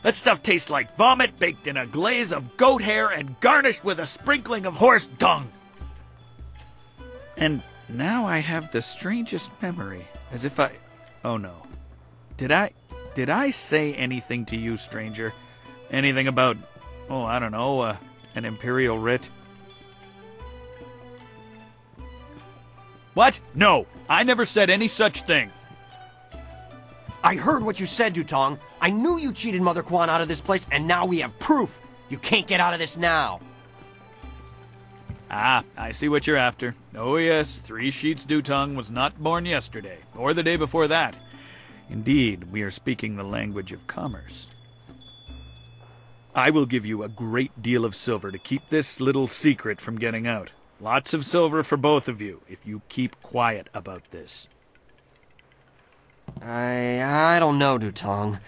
That stuff tastes like vomit baked in a glaze of goat hair and garnished with a sprinkling of horse dung. And now I have the strangest memory, as if I... Oh no. Did I say anything to you, stranger? Anything about, oh, I don't know, an imperial writ? What? No, I never said any such thing. I heard what you said, Dutong. I knew you cheated Mother Quan out of this place, and now we have proof. You can't get out of this now. Ah, I see what you're after. Oh yes, 3 Sheets Dutong was not born yesterday, or the day before that. Indeed, we are speaking the language of commerce. I will give you a great deal of silver to keep this little secret from getting out. Lots of silver for both of you, if you keep quiet about this. I don't know, Dutong.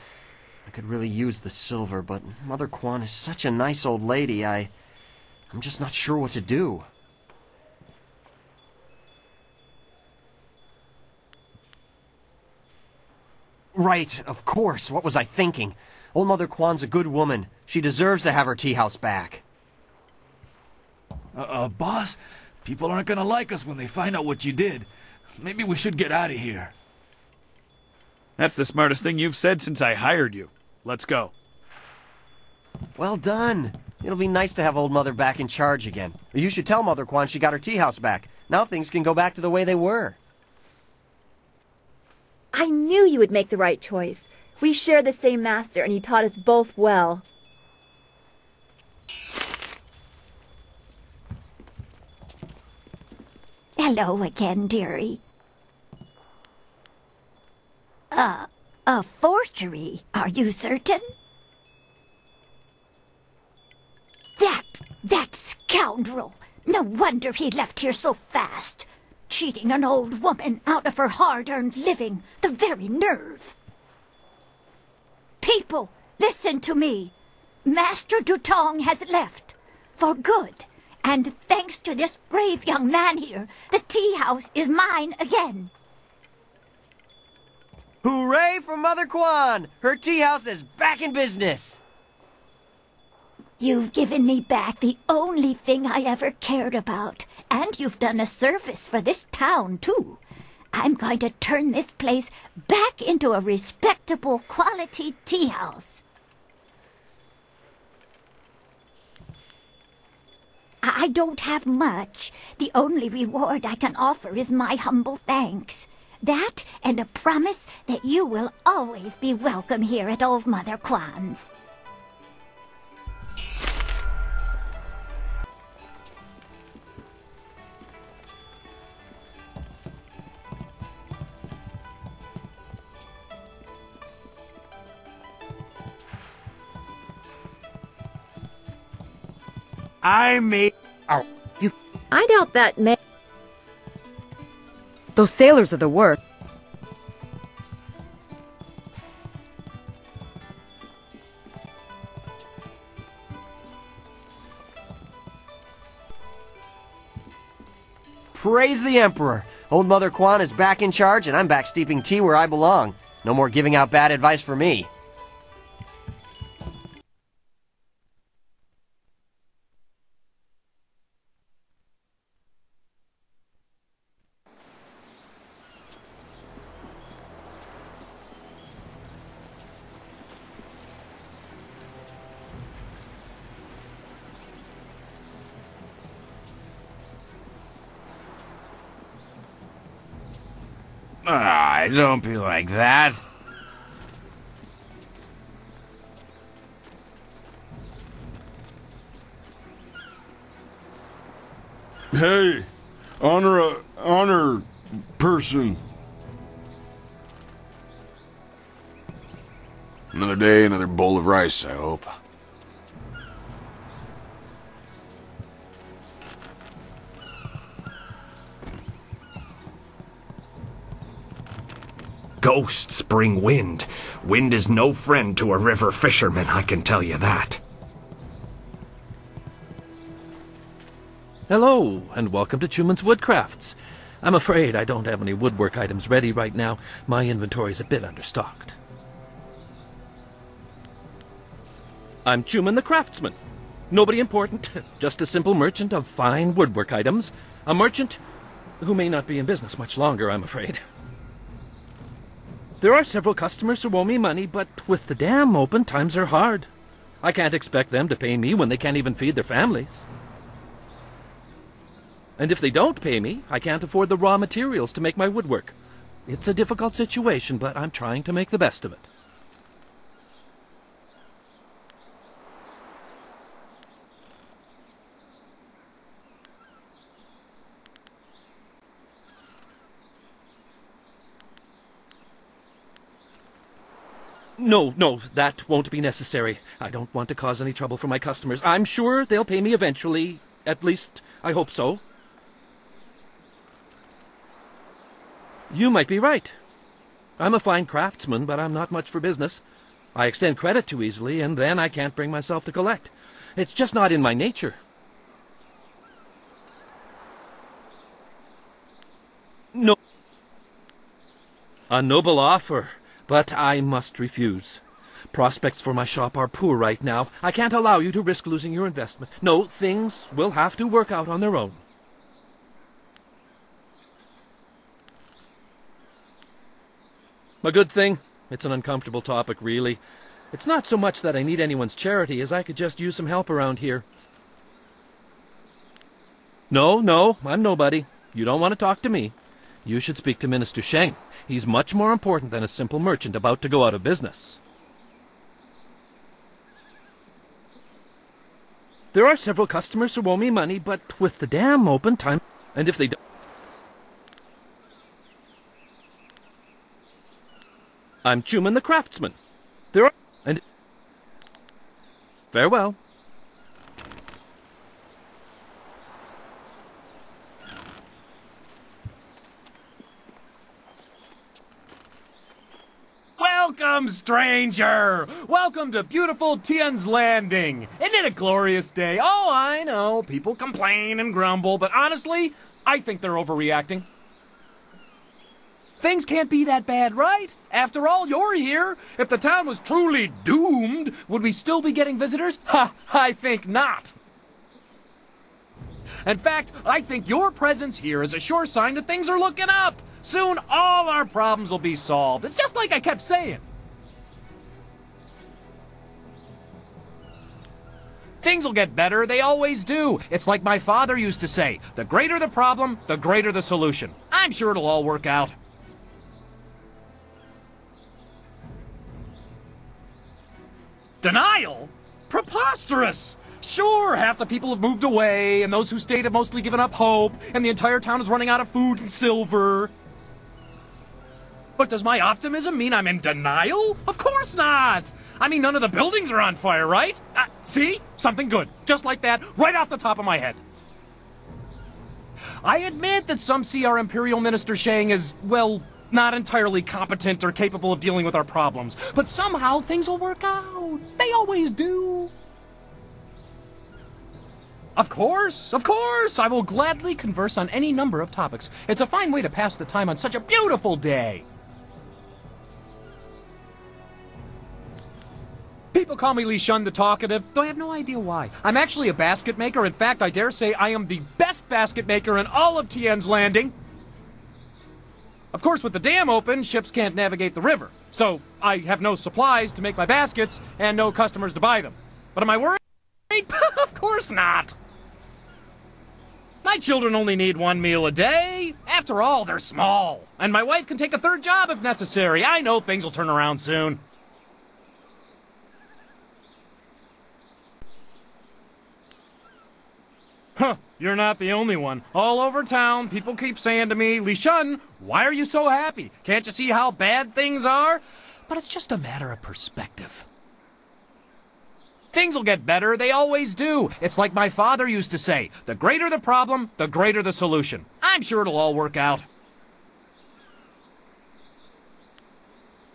I could really use the silver, but Mother Quan is such a nice old lady, I'm just not sure what to do. Right, of course. What was I thinking? Old Mother Quan's a good woman. She deserves to have her tea house back. Boss, people aren't gonna like us when they find out what you did. Maybe we should get out of here. That's the smartest thing you've said since I hired you. Let's go. Well done. It'll be nice to have old Mother back in charge again. You should tell Mother Quan she got her tea house back. Now things can go back to the way they were. I knew you would make the right choice. We share the same master, and he taught us both well. Hello again, dearie. A forgery, are you certain? That scoundrel! No wonder he left here so fast. Cheating an old woman out of her hard-earned living, the very nerve. People, listen to me. Master Dutong has left, for good. And thanks to this brave young man here, the tea house is mine again. Hooray for Mother Quan! Her tea house is back in business! You've given me back the only thing I ever cared about, and you've done a service for this town, too. I'm going to turn this place back into a respectable quality tea house. I don't have much. The only reward I can offer is my humble thanks. That and a promise that you will always be welcome here at Old Mother Quan's. I doubt that may... Those sailors are the worst. Praise the Emperor! Old Mother Quan is back in charge, and I'm back steeping tea where I belong. No more giving out bad advice for me. Don't be like that. Hey, honor person. Another day, another bowl of rice, I hope. Ghosts bring wind. Wind is no friend to a river fisherman, I can tell you that. Hello, and welcome to Chuman's Woodcrafts. I'm afraid I don't have any woodwork items ready right now. My inventory is a bit understocked. I'm Chuman the craftsman. Nobody important, just a simple merchant of fine woodwork items. A merchant who may not be in business much longer, I'm afraid. There are several customers who owe me money, but with the dam open, times are hard. I can't expect them to pay me when they can't even feed their families. And if they don't pay me, I can't afford the raw materials to make my woodwork. It's a difficult situation, but I'm trying to make the best of it. No, that won't be necessary. I don't want to cause any trouble for my customers. I'm sure they'll pay me eventually. At least, I hope so. You might be right. I'm a fine craftsman, but I'm not much for business. I extend credit too easily, and then I can't bring myself to collect. It's just not in my nature. No. A noble offer, but I must refuse. Prospects for my shop are poor right now. I can't allow you to risk losing your investment. No, things will have to work out on their own. A good thing. It's an uncomfortable topic, really. It's not so much that I need anyone's charity as I could just use some help around here. No, I'm nobody. You don't want to talk to me. You should speak to Minister Sheng. He's much more important than a simple merchant about to go out of business. There are several customers who owe me money, but with the dam open, time... And if they don't... I'm Chuman the craftsman. There are... And... Farewell. Welcome, stranger! Welcome to beautiful Tien's Landing! Isn't it a glorious day? Oh, I know, people complain and grumble, but honestly, I think they're overreacting. Things can't be that bad, right? After all, you're here. If the town was truly doomed, would we still be getting visitors? Ha! I think not. In fact, I think your presence here is a sure sign that things are looking up. Soon, all our problems will be solved. It's just like I kept saying. Things will get better, they always do. It's like my father used to say, the greater the problem, the greater the solution. I'm sure it'll all work out. Denial? Preposterous! Sure, half the people have moved away, and those who stayed have mostly given up hope, and the entire town is running out of food and silver. But does my optimism mean I'm in denial? Of course not! I mean, none of the buildings are on fire, right? See? Something good. Just like that, right off the top of my head. I admit that some see our Imperial Minister Sheng as, well, not entirely competent or capable of dealing with our problems. But somehow things will work out. They always do. Of course, I will gladly converse on any number of topics. It's a fine way to pass the time on such a beautiful day. People call me Li Shun the Talkative, though I have no idea why. I'm actually a basket maker. In fact, I dare say I am the best basket maker in all of Tien's Landing. Of course, with the dam open, ships can't navigate the river. So, I have no supplies to make my baskets and no customers to buy them. But am I worried? Of course not. My children only need one meal a day. After all, they're small. And my wife can take a third job if necessary. I know things will turn around soon. Huh, you're not the only one. All over town, people keep saying to me, Li Shun, why are you so happy? Can't you see how bad things are? But it's just a matter of perspective. Things will get better, they always do. It's like my father used to say, the greater the problem, the greater the solution. I'm sure it'll all work out.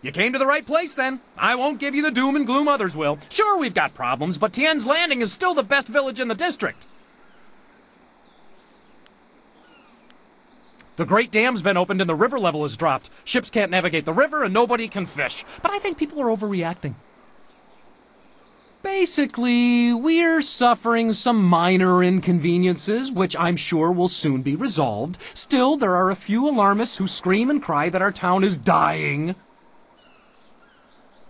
You came to the right place then. I won't give you the doom and gloom others will. Sure, we've got problems, but Tien's Landing is still the best village in the district. The Great Dam's been opened and the river level has dropped. Ships can't navigate the river and nobody can fish. But I think people are overreacting. Basically, basically, we're suffering some minor inconveniences, which I'm sure will soon be resolved. Still, there are a few alarmists who scream and cry that our town is dying.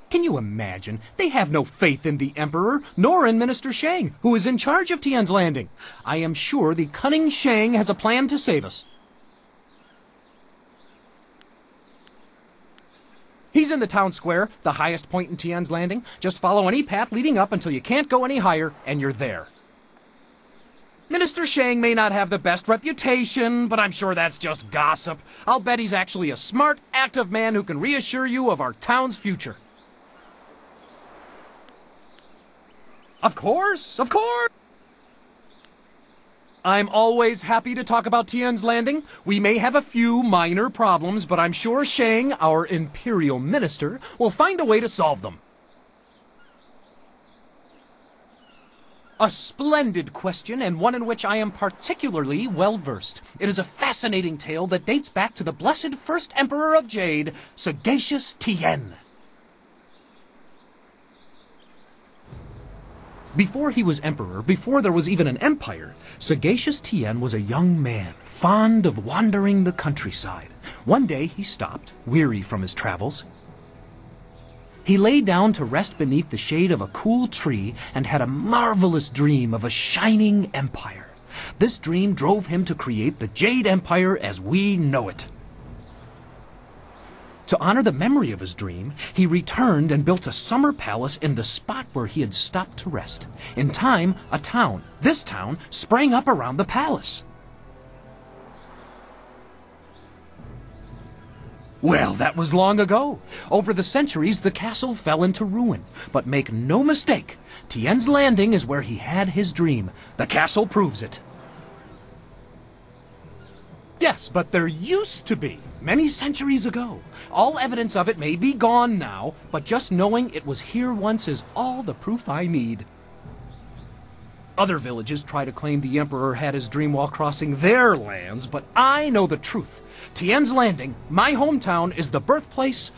Can you imagine? They have no faith in the Emperor, nor in Minister Shang, who is in charge of Tien's Landing. I am sure the cunning Shang has a plan to save us. He's in the town square, the highest point in Tien's Landing. Just follow any path leading up until you can't go any higher, and you're there. Minister Shang may not have the best reputation, but I'm sure that's just gossip. I'll bet he's actually a smart, active man who can reassure you of our town's future. Of course, of course! I'm always happy to talk about Tien's Landing. We may have a few minor problems, but I'm sure Shang, our Imperial Minister, will find a way to solve them. A splendid question, and one in which I am particularly well-versed. It is a fascinating tale that dates back to the blessed first Emperor of Jade, sagacious Tien. Before he was emperor, before there was even an empire, sagacious Tien was a young man, fond of wandering the countryside. One day he stopped, weary from his travels. He lay down to rest beneath the shade of a cool tree and had a marvelous dream of a shining empire. This dream drove him to create the Jade Empire as we know it. To honor the memory of his dream, he returned and built a summer palace in the spot where he had stopped to rest. In time, a town, this town, sprang up around the palace. Well, that was long ago. Over the centuries, the castle fell into ruin. But make no mistake, Tien's Landing is where he had his dream. The castle proves it. Yes, but there used to be, many centuries ago. All evidence of it may be gone now, but just knowing it was here once is all the proof I need. Other villages try to claim the Emperor had his dream while crossing their lands, but I know the truth. Tien's Landing, my hometown, is the birthplace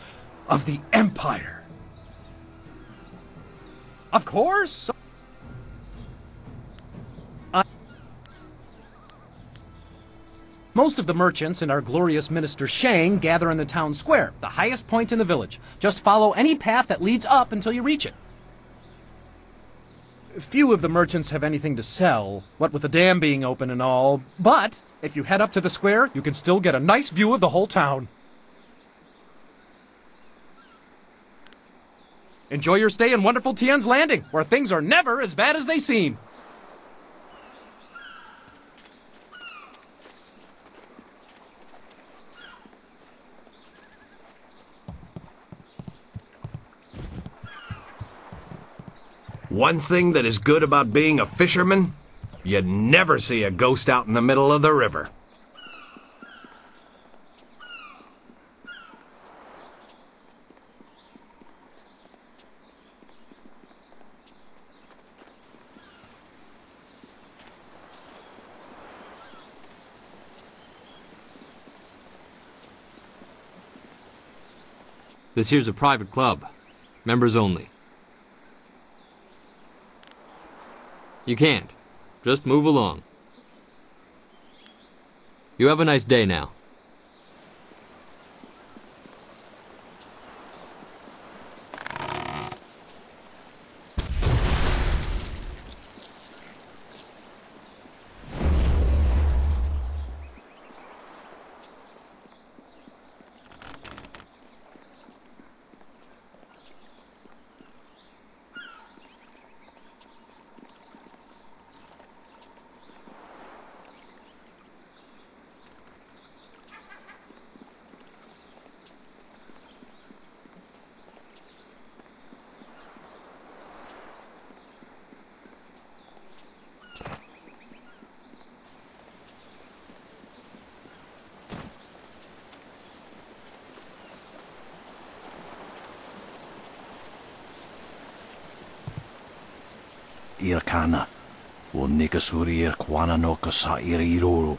of the Empire. Of course. Most of the merchants and our glorious Minister Shang gather in the town square, the highest point in the village. Just follow any path that leads up until you reach it. Few of the merchants have anything to sell, what with the dam being open and all, but if you head up to the square, you can still get a nice view of the whole town. Enjoy your stay in wonderful Tien's Landing, where things are never as bad as they seem. One thing that is good about being a fisherman, you never see a ghost out in the middle of the river. This here's a private club. Members only. You can't. Just move along. You have a nice day now. Irkana, o Nikasuri Irkwana no Kasa Iriruru.